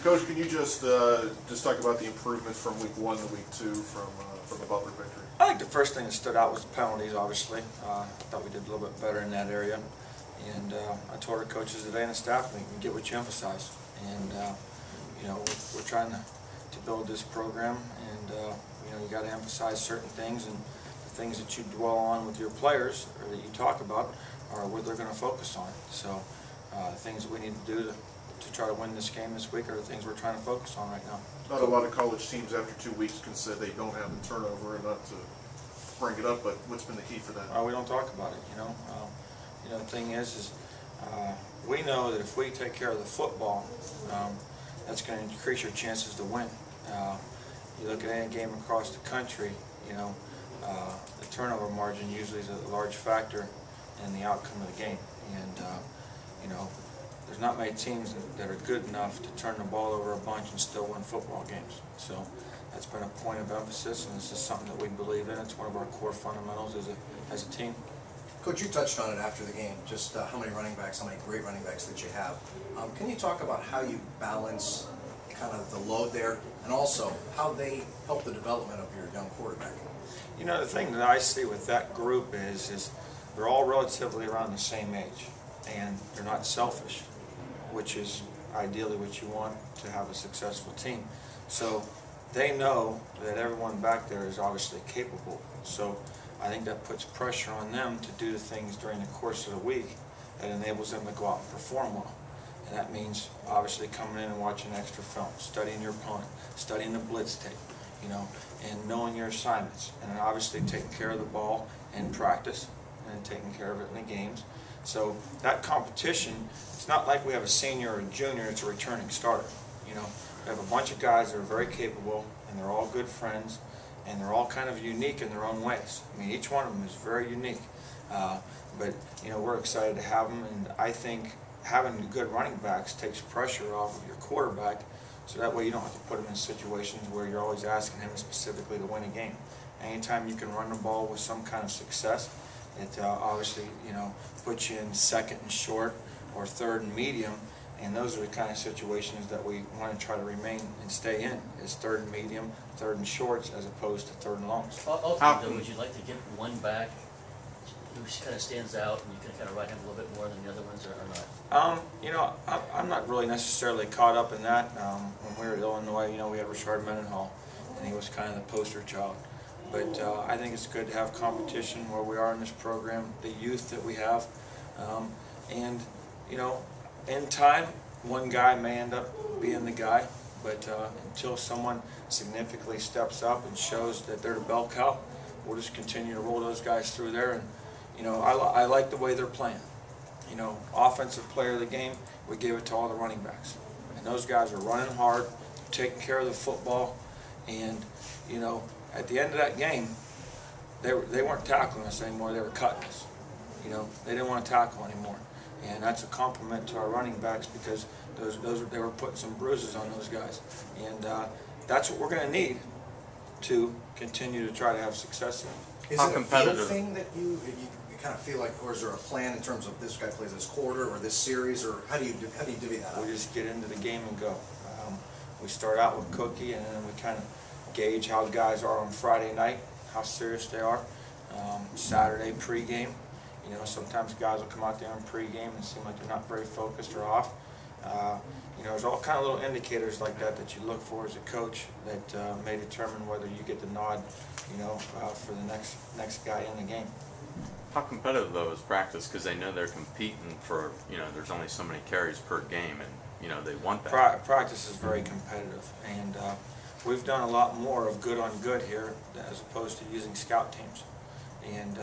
Coach, can you just talk about the improvements from week 1 to week 2 from the Butler victory? I think the first thing that stood out was the penalties, obviously. I thought we did a little bit better in that area. And I told our coaches today and the staff, you can get what you emphasize. And, you know, we're trying to build this program, and, you know, you got to emphasize certain things, and the things that you dwell on with your players, or that you talk about, are what they're going to focus on. So the things that we need to do to try to win this game this week are the things we're trying to focus on right now. Not a lot of college teams after 2 weeks can say they don't have the turnover, and not to bring it up, but what's been the key for that? We don't talk about it, you know. You know, the thing is we know that if we take care of the football, that's going to increase your chances to win. You look at any game across the country, you know, the turnover margin usually is a large factor in the outcome of the game. And, you know, there's not many teams that are good enough to turn the ball over a bunch and still win football games. So that's been a point of emphasis, and this is something that we believe in. It's one of our core fundamentals as a team. Coach, you touched on it after the game, just how many running backs, how many great running backs that you have. Can you talk about how you balance kind of the load there, and also how they help the development of your young quarterback? You know, the thing that I see with that group is they're all relatively around the same age, and they're not selfish, which is ideally what you want to have a successful team. So they know that everyone back there is obviously capable. So I think that puts pressure on them to do the things during the course of the week that enables them to go out and perform well. And that means obviously coming in and watching extra film, studying your opponent, studying the blitz tape, you know, and knowing your assignments, and then obviously taking care of the ball in practice and taking care of it in the games. So that competition, it's not like we have a senior or a junior, it's a returning starter. You know, we have a bunch of guys that are very capable, and they're all good friends, and they're all kind of unique in their own ways. I mean, each one of them is very unique. But, you know, we're excited to have them, and I think having good running backs takes pressure off of your quarterback, so that way you don't have to put him in situations where you're always asking him specifically to win a game. Anytime you can run the ball with some kind of success, it obviously, you know, puts you in second and short or third and medium, and those are the kind of situations that we want to try to remain and stay in, is third and medium, third and shorts, as opposed to third and longs. Ultimately, though, would you like to get one back who kind of stands out and you can kind of ride him a little bit more than the other ones, or not? You know, I'm not really necessarily caught up in that. When we were at Illinois, you know, we had Richard Mendenhall, and he was kind of the poster child. But I think it's good to have competition where we are in this program, the youth that we have, and, you know, in time, one guy may end up being the guy, but until someone significantly steps up and shows that they're the bell cow, we'll just continue to roll those guys through there. And, you know, I like the way they're playing. You know, offensive player of the game, we gave it to all the running backs. And those guys are running hard, taking care of the football, and, you know, at the end of that game, they weren't tackling us anymore, they were cutting us. You know, they didn't want to tackle anymore. And that's a compliment to our running backs, because they were putting some bruises on those guys. And that's what we're going to need to continue to try to have success in. Is it a feel thing that you kind of feel like, or is there a plan in terms of this guy plays this quarter or this series, or how do you divvy that up? We just get into the game and go. We start out with Cookie, and then we kind of gauge how guys are on Friday night, how serious they are. Saturday pregame. You know, sometimes guys will come out there in pregame and seem like they're not very focused or off. You know, there's all kind of little indicators like that that you look for as a coach that may determine whether you get the nod, you know, for the next guy in the game. How competitive though is practice? Because they know they're competing for, you know, there's only so many carries per game, and you know they want that. Practice is very competitive, and we've done a lot more of good on good here as opposed to using scout teams, and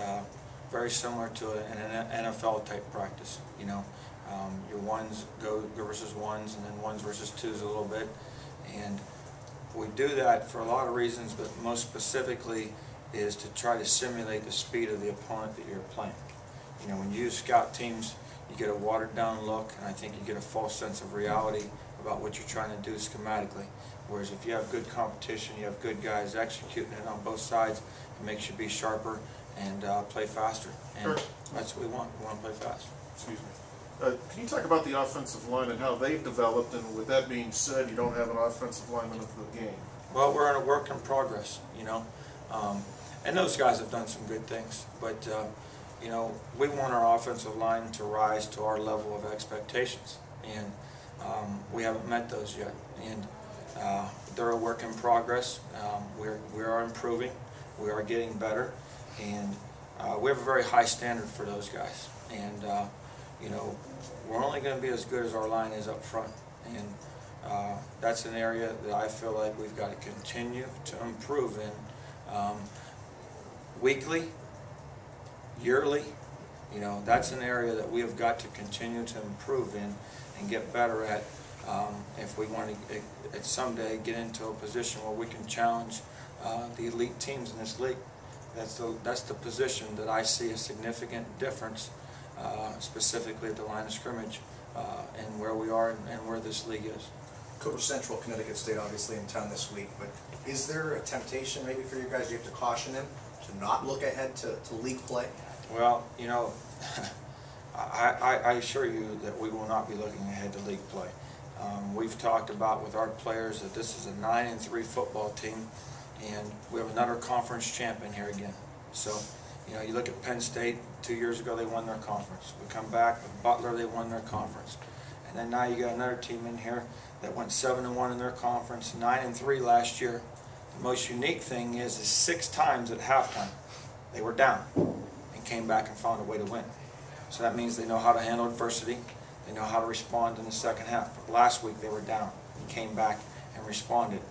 very similar to an NFL type practice. You know, your ones go versus ones, and then ones versus twos a little bit, and we do that for a lot of reasons, but most specifically is to try to simulate the speed of the opponent that you're playing. You know, when you use scout teams, you get a watered down look, and I think you get a false sense of reality about what you're trying to do schematically. Whereas if you have good competition, you have good guys executing it on both sides, it makes you be sharper and play faster. And that's what we want. We want to play fast. Excuse me. Can you talk about the offensive line and how they've developed, and with that being said, you don't have an offensive lineman of the game? Well, we're in a work in progress, you know, and those guys have done some good things, but, you know, we want our offensive line to rise to our level of expectations, and we haven't met those yet, and they're a work in progress. We are improving, we are getting better, and we have a very high standard for those guys, and you know, we're only going to be as good as our line is up front, and that's an area that I feel like we've got to continue to improve in, weekly, yearly. You know, that's an area that we have got to continue to improve in and get better at if we want to someday get into a position where we can challenge the elite teams in this league. That's the position that I see a significant difference, specifically at the line of scrimmage, and where we are and where this league is. Coach Central, Connecticut State, obviously in town this week, but is there a temptation maybe for you guys? You have to caution them to not look ahead to league play? Well, you know, I assure you that we will not be looking ahead to league play. We've talked about with our players that this is a 9-3 football team, and we have another conference champion here again. So, you know, you look at Penn State, 2 years ago they won their conference. We come back with Butler, they won their conference. And then now you got another team in here that went 7-1 in their conference, 9-3 last year. The most unique thing is 6 times at halftime they were down and came back and found a way to win. So that means they know how to handle adversity. They know how to respond in the second half. But last week they were down and came back and responded.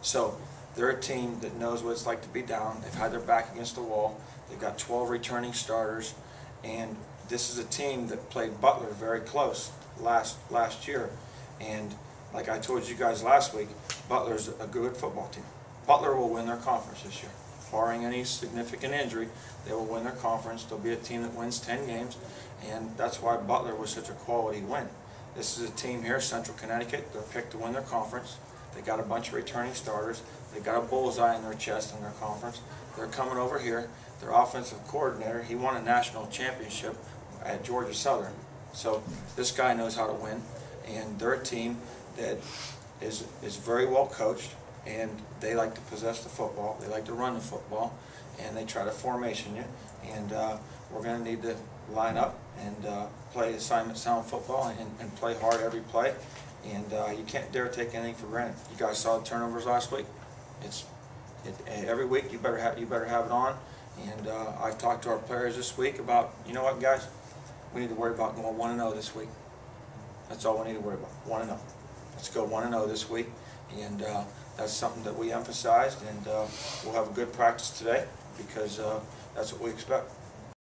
So they're a team that knows what it's like to be down. They've had their back against the wall. They've got 12 returning starters, and this is a team that played Butler very close last year. And like I told you guys last week, Butler's a good football team. Butler will win their conference this year. Barring any significant injury, they will win their conference. They'll be a team that wins 10 games, and that's why Butler was such a quality win. This is a team here, Central Connecticut. They're picked to win their conference. They got a bunch of returning starters. They got a bullseye in their chest in their conference. They're coming over here. Their offensive coordinator, he won a national championship at Georgia Southern. So this guy knows how to win, and they're a team that is very well coached, and they like to possess the football. They like to run the football, and they try to formation you. And we're going to need to line up and play assignment sound football and play hard every play. And you can't dare take anything for granted. You guys saw the turnovers last week. Every week you better have it on. And I've talked to our players this week about, you know what, guys, we need to worry about going 1-0 this week. That's all we need to worry about, 1-0. Let's go 1-0 this week, and that's something that we emphasized. And we'll have a good practice today because that's what we expect.